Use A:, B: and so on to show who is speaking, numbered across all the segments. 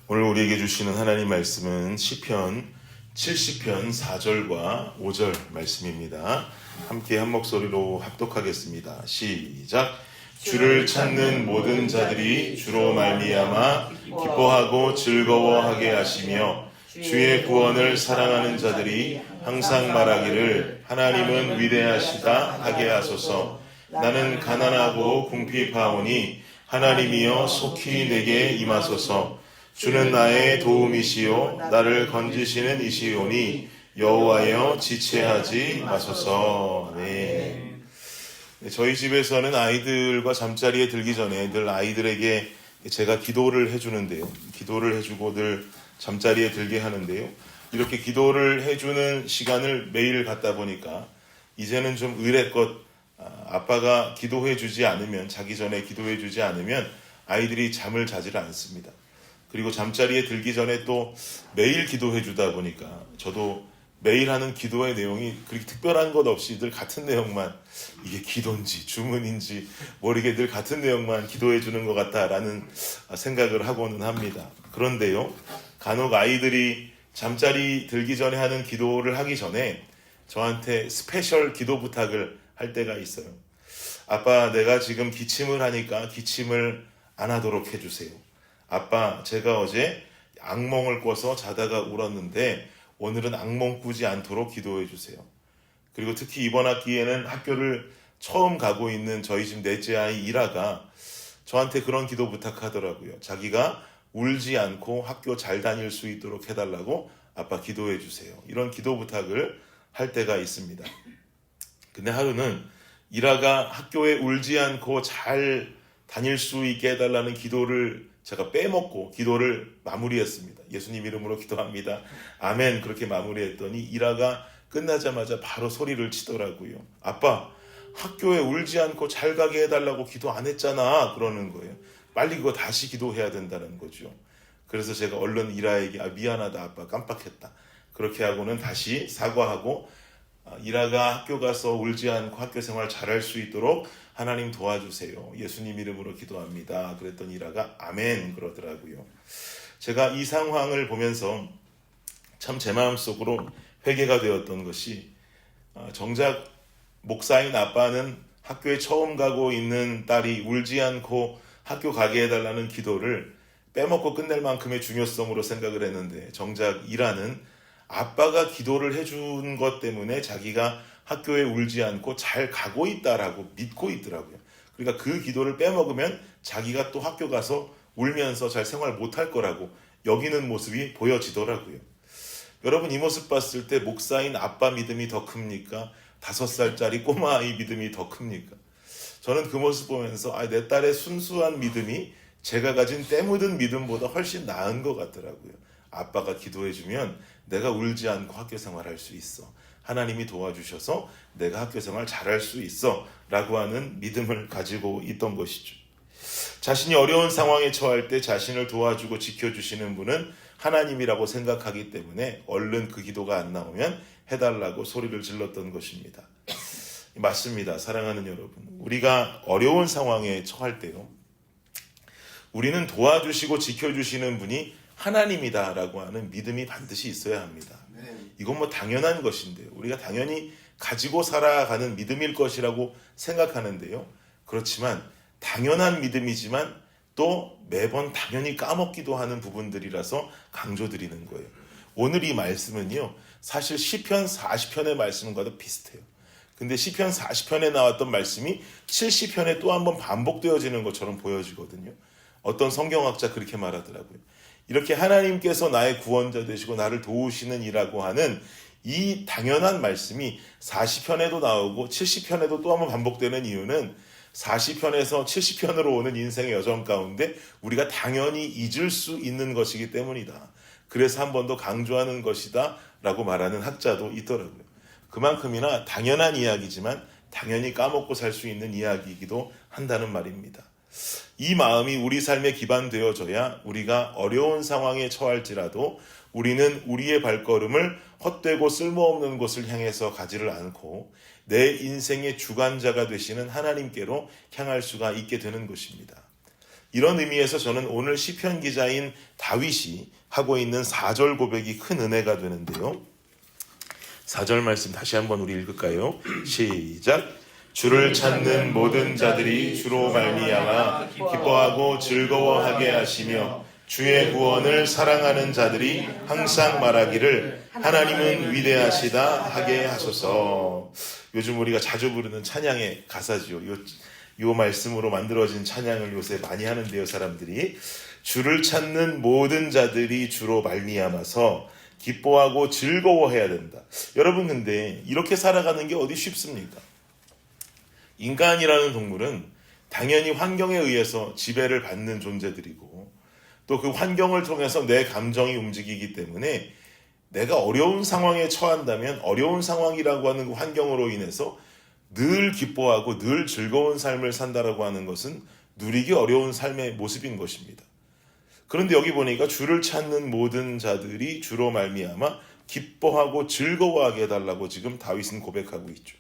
A: 오늘 우리에게 주시는 하나님 말씀은 시편 70편 4절과 5절 말씀입니다. 함께 한 목소리로 합독하겠습니다. 시작. 주를 찾는 모든 자들이 주로 말미암아 기뻐하고 즐거워하게 하시며 주의 구원을 사랑하는 자들이 항상 말하기를 하나님은 위대하시다 하게 하소서. 나는 가난하고 궁핍하오니 하나님이여 속히 내게 임하소서. 주는 나의 도움이시요 나를 건지시는 이시오니 여호와여 지체하지 마소서. 네. 저희 집에서는 아이들과 잠자리에 들기 전에 늘 아이들에게 제가 기도를 해주는데요. 기도를 해주고 늘 잠자리에 들게 하는데요. 이렇게 기도를 해주는 시간을 매일 갖다 보니까 이제는 좀 의례껏 아빠가 기도해주지 않으면, 자기 전에 기도해주지 않으면 아이들이 잠을 자지를 않습니다. 그리고 잠자리에 들기 전에 또 매일 기도해 주다 보니까 저도 매일 하는 기도의 내용이 그렇게 특별한 것 없이 늘 같은 내용만, 이게 기도인지 주문인지 모르게 늘 같은 내용만 기도해 주는 것 같다라는 생각을 하고는 합니다. 그런데요, 간혹 아이들이 잠자리 들기 전에 하는 기도를 하기 전에 저한테 스페셜 기도 부탁을 할 때가 있어요. 아빠, 내가 지금 기침을 하니까 기침을 안 하도록 해주세요. 아빠, 제가 어제 악몽을 꿔서 자다가 울었는데 오늘은 악몽 꾸지 않도록 기도해 주세요. 그리고 특히 이번 학기에는 학교를 처음 가고 있는 저희 집 넷째 아이 이라가 저한테 그런 기도 부탁하더라고요. 자기가 울지 않고 학교 잘 다닐 수 있도록 해달라고 아빠 기도해 주세요. 이런 기도 부탁을 할 때가 있습니다. 근데 하루는 이라가 학교에 울지 않고 잘 다닐 수 있게 해달라는 기도를 제가 빼먹고 기도를 마무리했습니다. 예수님 이름으로 기도합니다. 아멘. 그렇게 마무리했더니 이라가 끝나자마자 바로 소리를 치더라고요. 아빠, 학교에 울지 않고 잘 가게 해달라고 기도 안 했잖아. 그러는 거예요. 빨리 그거 다시 기도해야 된다는 거죠. 그래서 제가 얼른 이라에게 미안하다 아빠, 깜빡했다. 그렇게 하고는 다시 사과하고 이라가 학교 가서 울지 않고 학교 생활 잘할 수 있도록 하나님 도와주세요. 예수님 이름으로 기도합니다. 그랬더니 이라가 아멘 그러더라고요. 제가 이 상황을 보면서 참 제 마음속으로 회개가 되었던 것이, 정작 목사인 아빠는 학교에 처음 가고 있는 딸이 울지 않고 학교 가게 해달라는 기도를 빼먹고 끝낼 만큼의 중요성으로 생각을 했는데, 정작 이라는 아빠가 기도를 해준 것 때문에 자기가 학교에 울지 않고 잘 가고 있다라고 믿고 있더라고요. 그러니까 그 기도를 빼먹으면 자기가 또 학교 가서 울면서 잘 생활 못할 거라고 여기는 모습이 보여지더라고요. 여러분, 이 모습 봤을 때 목사인 아빠 믿음이 더 큽니까? 5살짜리 꼬마아이 믿음이 더 큽니까? 저는 그 모습 보면서 내 딸의 순수한 믿음이 제가 가진 때 묻은 믿음보다 훨씬 나은 것 같더라고요. 아빠가 기도해주면 내가 울지 않고 학교 생활할 수 있어. 하나님이 도와주셔서 내가 학교 생활 잘할 수 있어 라고 하는 믿음을 가지고 있던 것이죠. 자신이 어려운 상황에 처할 때 자신을 도와주고 지켜주시는 분은 하나님이라고 생각하기 때문에 얼른 그 기도가 안 나오면 해달라고 소리를 질렀던 것입니다. 맞습니다. 사랑하는 여러분, 우리가 어려운 상황에 처할 때요, 우리는 도와주시고 지켜주시는 분이 하나님이다라고 하는 믿음이 반드시 있어야 합니다. 이건 뭐 당연한 것인데요. 우리가 당연히 가지고 살아가는 믿음일 것이라고 생각하는데요. 그렇지만 당연한 믿음이지만 또 매번 당연히 까먹기도 하는 부분들이라서 강조드리는 거예요. 오늘 이 말씀은요, 사실 시편 40편의 말씀과도 비슷해요. 근데 시편 40편에 나왔던 말씀이 70편에 또 한번 반복되어지는 것처럼 보여지거든요. 어떤 성경학자 그렇게 말하더라고요. 이렇게 하나님께서 나의 구원자 되시고 나를 도우시는 이라고 하는 이 당연한 말씀이 40편에도 나오고 70편에도 또 한번 반복되는 이유는 40편에서 70편으로 오는 인생의 여정 가운데 우리가 당연히 잊을 수 있는 것이기 때문이다. 그래서 한 번 더 강조하는 것이다 라고 말하는 학자도 있더라고요. 그만큼이나 당연한 이야기지만 당연히 까먹고 살 수 있는 이야기이기도 한다는 말입니다. 이 마음이 우리 삶에 기반되어져야 우리가 어려운 상황에 처할지라도 우리는 우리의 발걸음을 헛되고 쓸모없는 곳을 향해서 가지를 않고 내 인생의 주관자가 되시는 하나님께로 향할 수가 있게 되는 것입니다. 이런 의미에서 저는 오늘 시편 기자인 다윗이 하고 있는 4절 고백이 큰 은혜가 되는데요. 4절 말씀 다시 한번 우리 읽을까요? 시작. 주를 찾는 모든 자들이 주로 말미암아 기뻐하고 즐거워하게 하시며 주의 구원을 사랑하는 자들이 항상 말하기를 하나님은 위대하시다 하게 하소서. 요즘 우리가 자주 부르는 찬양의 가사지요. 요 말씀으로 만들어진 찬양을 요새 많이 하는데요. 사람들이 주를 찾는 모든 자들이 주로 말미암아서 기뻐하고 즐거워해야 된다. 여러분, 근데 이렇게 살아가는 게 어디 쉽습니까? 인간이라는 동물은 당연히 환경에 의해서 지배를 받는 존재들이고 또 그 환경을 통해서 내 감정이 움직이기 때문에 내가 어려운 상황에 처한다면 어려운 상황이라고 하는 그 환경으로 인해서 늘 기뻐하고 늘 즐거운 삶을 산다라고 하는 것은 누리기 어려운 삶의 모습인 것입니다. 그런데 여기 보니까 주를 찾는 모든 자들이 주로 말미암아 기뻐하고 즐거워하게 해달라고 지금 다윗은 고백하고 있죠.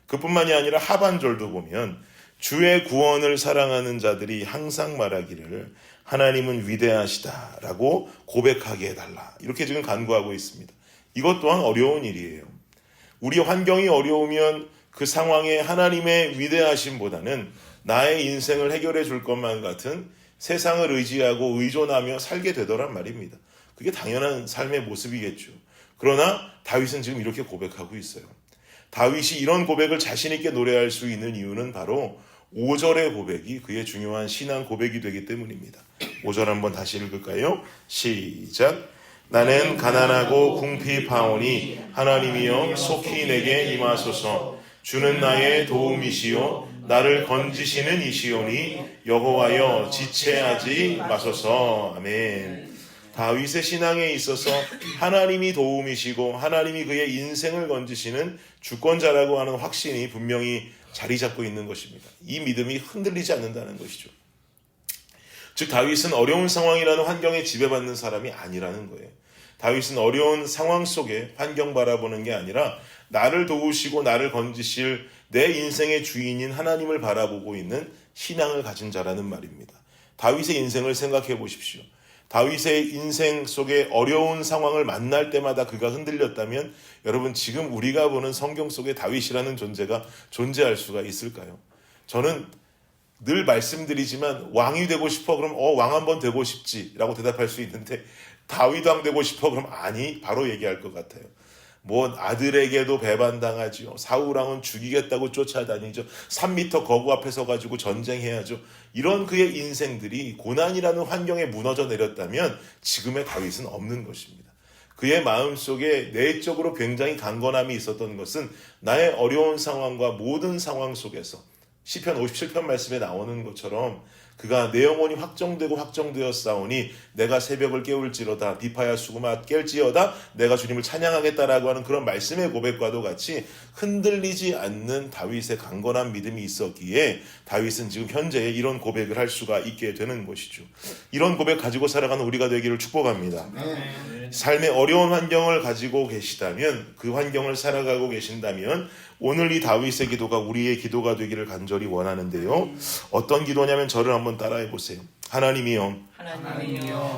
A: 그뿐만이 아니라 하반절도 보면 주의 구원을 사랑하는 자들이 항상 말하기를 하나님은 위대하시다라고 고백하게 해달라. 이렇게 지금 간구하고 있습니다. 이것 또한 어려운 일이에요. 우리 환경이 어려우면 그 상황에 하나님의 위대하심보다는 나의 인생을 해결해 줄 것만 같은 세상을 의지하고 의존하며 살게 되더란 말입니다. 그게 당연한 삶의 모습이겠죠. 그러나 다윗은 지금 이렇게 고백하고 있어요. 다윗이 이런 고백을 자신 있게 노래할 수 있는 이유는 바로 5절의 고백이 그의 중요한 신앙 고백이 되기 때문입니다. 5절 한번 다시 읽을까요? 시작. 나는 가난하고 궁핍하오니 하나님이여 속히 내게 임하소서. 주는 나의 도움이시요 나를 건지시는 이시오니 여호와여 지체하지 마소서. 아멘. 다윗의 신앙에 있어서 하나님이 도움이시고 하나님이 그의 인생을 건지시는 주권자라고 하는 확신이 분명히 자리 잡고 있는 것입니다. 이 믿음이 흔들리지 않는다는 것이죠. 즉 다윗은 어려운 상황이라는 환경에 지배받는 사람이 아니라는 거예요. 다윗은 어려운 상황 속에 환경 바라보는 게 아니라 나를 도우시고 나를 건지실 내 인생의 주인인 하나님을 바라보고 있는 신앙을 가진 자라는 말입니다. 다윗의 인생을 생각해 보십시오. 다윗의 인생 속에 어려운 상황을 만날 때마다 그가 흔들렸다면 여러분 지금 우리가 보는 성경 속에 다윗이라는 존재가 존재할 수가 있을까요? 저는 늘 말씀드리지만 왕이 되고 싶어 그럼 왕 한번 되고 싶지라고 대답할 수 있는데 다윗 왕 되고 싶어 그럼 아니 바로 얘기할 것 같아요. 뭐 아들에게도 배반당하지요. 사울왕은 죽이겠다고 쫓아다니죠. 3m 거구 앞에 서가지고 전쟁해야죠. 이런 그의 인생들이 고난이라는 환경에 무너져 내렸다면 지금의 다윗은 없는 것입니다. 그의 마음속에 내적으로 굉장히 강건함이 있었던 것은 나의 어려운 상황과 모든 상황 속에서 시편 57편 말씀에 나오는 것처럼 그가 내 영혼이 확정되고 확정되었사오니 내가 새벽을 깨울지로다 비파야 수구마 깰지어다 내가 주님을 찬양하겠다라고 하는 그런 말씀의 고백과도 같이 흔들리지 않는 다윗의 강건한 믿음이 있었기에 다윗은 지금 현재 이런 고백을 할 수가 있게 되는 것이죠. 이런 고백 가지고 살아가는 우리가 되기를 축복합니다. 삶의 어려운 환경을 가지고 계시다면 그 환경을 살아가고 계신다면 오늘 이 다윗의 기도가 우리의 기도가 되기를 간절히 원하는데요. 어떤 기도냐면 저를 한번 따라해 보세요. 하나님이여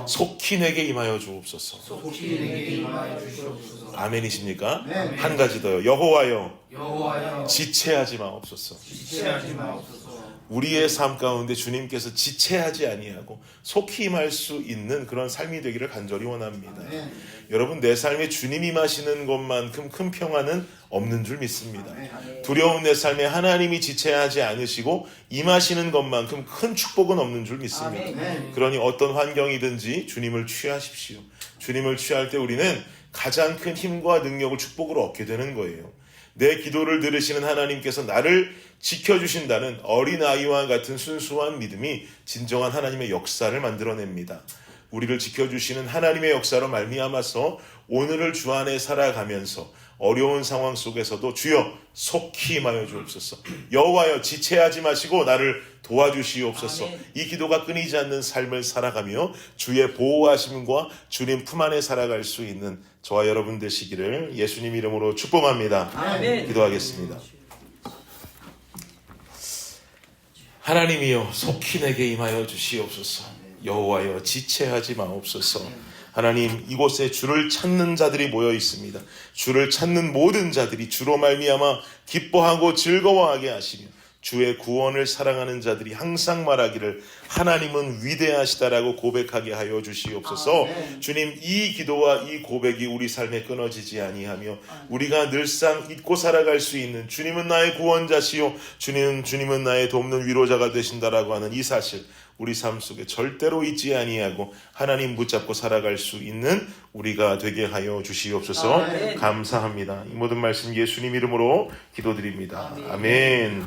A: 속히 내게 임하여 주옵소서.
B: 속히 내게 임하여 주시옵소서.
A: 아멘이십니까?
B: 네.
A: 한 가지 더요. 여호와여 지체하지 마옵소서.
B: 지체하지 마옵소서.
A: 우리의 삶 가운데 주님께서 지체하지 아니하고 속히 임할 수 있는 그런 삶이 되기를 간절히 원합니다.
B: 네.
A: 여러분 내 삶에 주님 임하시는 것만큼 큰 평화는 없는 줄 믿습니다.
B: 네.
A: 두려운 내 삶에 하나님이 지체하지 않으시고 임하시는 것만큼 큰 축복은 없는 줄 믿습니다.
B: 네.
A: 그러니 어떤 환경이든지 주님을 취하십시오. 주님을 취할 때 우리는 가장 큰 힘과 능력을 축복으로 얻게 되는 거예요. 내 기도를 들으시는 하나님께서 나를 지켜주신다는 어린아이와 같은 순수한 믿음이 진정한 하나님의 역사를 만들어냅니다. 우리를 지켜주시는 하나님의 역사로 말미암아서 오늘을 주 안에 살아가면서 어려운 상황 속에서도 주여 속히 임하여 주옵소서. 여호와여 지체하지 마시고 나를 도와주시옵소서.
B: 아멘.
A: 이 기도가 끊이지 않는 삶을 살아가며 주의 보호하심과 주님 품 안에 살아갈 수 있는 저와 여러분 되시기를 예수님 이름으로 축복합니다.
B: 아멘.
A: 기도하겠습니다. 하나님이여 속히 내게 임하여 주시옵소서. 여호와여 지체하지 마옵소서. 하나님, 이곳에 주를 찾는 자들이 모여 있습니다. 주를 찾는 모든 자들이 주로 말미암아 기뻐하고 즐거워하게 하시며 주의 구원을 사랑하는 자들이 항상 말하기를 하나님은 위대하시다라고 고백하게 하여 주시옵소서. 주님, 이 기도와 이 고백이 우리 삶에 끊어지지 아니하며 우리가 늘상 잊고 살아갈 수 있는 주님은 나의 구원자시요 주님은 나의 돕는 위로자가 되신다라고 하는 이 사실, 우리 삶 속에 절대로 잊지 아니하고 하나님 붙잡고 살아갈 수 있는 우리가 되게 하여 주시옵소서. 감사합니다. 이 모든 말씀 예수님 이름으로 기도드립니다. 아멘.